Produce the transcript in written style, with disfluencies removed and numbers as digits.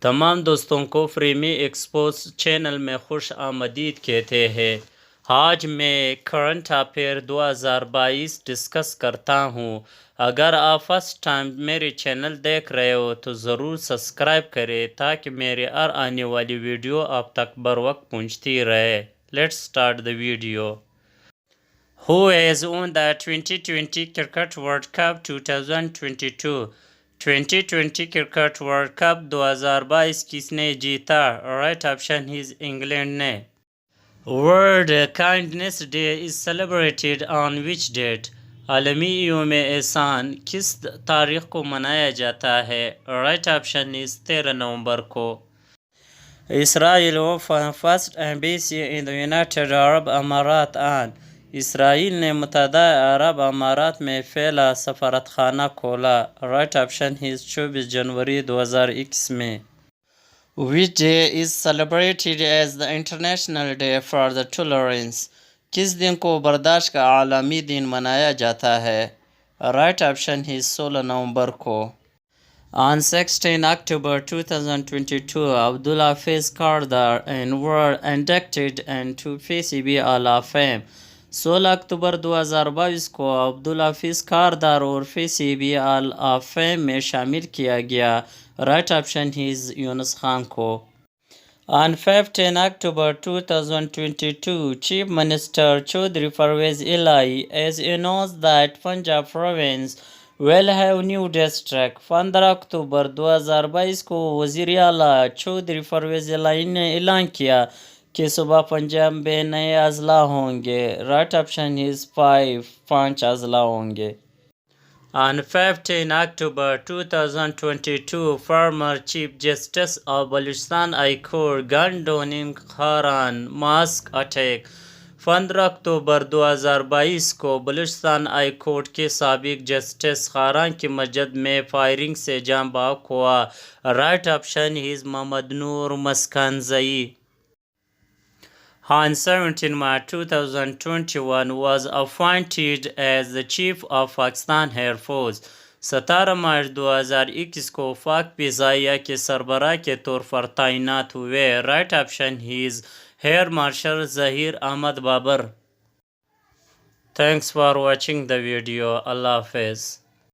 तमाम दोस्तों को प्रेमी एक्सपोज चैनल में खुश आमदीद कहते हैं। आज मैं करंट अफेयर 2022 डिस्कस करता हूँ। अगर आप फर्स्ट टाइम मेरे चैनल देख रहे हो तो ज़रूर सब्सक्राइब करें ताकि मेरे हर आने वाली वीडियो आप तक बर वक्त पहुँचती रहे। Let's start the video. Who has won the 2020 Cricket World Cup 2022? 2020 cricket world cup 2022 किसने जीता? राइट ऑप्शन इज इंग्लैंड ने। World Kindness Day is celebrated on which date? आलमी यौम एहसान किस तारीख को मनाया जाता है? राइट ऑप्शन इज 13 नवंबर को। Israel first embassy in the United Arab अमारात ऑन। इसराइल ने मुत्तहदा अरब अमारात में फैला सफारतखाना खोला। राइट ऑप्शन है 24 जनवरी 2021 में। Which day is celebrated as the International Day for the tolerance? किस दिन को बर्दाश्त का आलमी दिन मनाया जाता है? राइट ऑप्शन है 16 नवंबर को। On 16 October 2022, Abdul Hafiz Kardar and were inducted into Ppsc Hall of Fame. 16 अक्टूबर 2022 को अब्दुल हाफिज कारदार और Ppsc हॉल ऑफ फेम में शामिल किया गया। Right option is Yunus Khan को। On 15 October 2022, Chief Minister Chaudhry Parvez Elahi has announced that Punjab province will have new district। 15 अक्टूबर 2022 को वज़ीर आला चौधरी परवेज़ इलाही ने ऐलान किया कि सुबह पंजाब में नए अजला होंगे। राइट ऑप्शन इज 5 अजला होंगे। On 15 October 2022, former Chief Justice of Balochistan High Court gunned down in Haran mosque attack। 15 अक्टूबर 2022 को बलूचिस्तान हाई कोर्ट के साबिक जस्टिस खारान की मस्जिद में फायरिंग से जान बाक हुआ। Right option is Mohammad Noor Maskanzai. On 17 March 2021 was appointed as the Chief of Pakistan Air Force। 17 मार्च 2021 को पाक फिज़ाइया के सरबराह के तौर पर तैनात हुए। Right option is air marshal Zaheer Ahmed Babar. Thanks for watching the video. अल्लाह हाफ़िज़।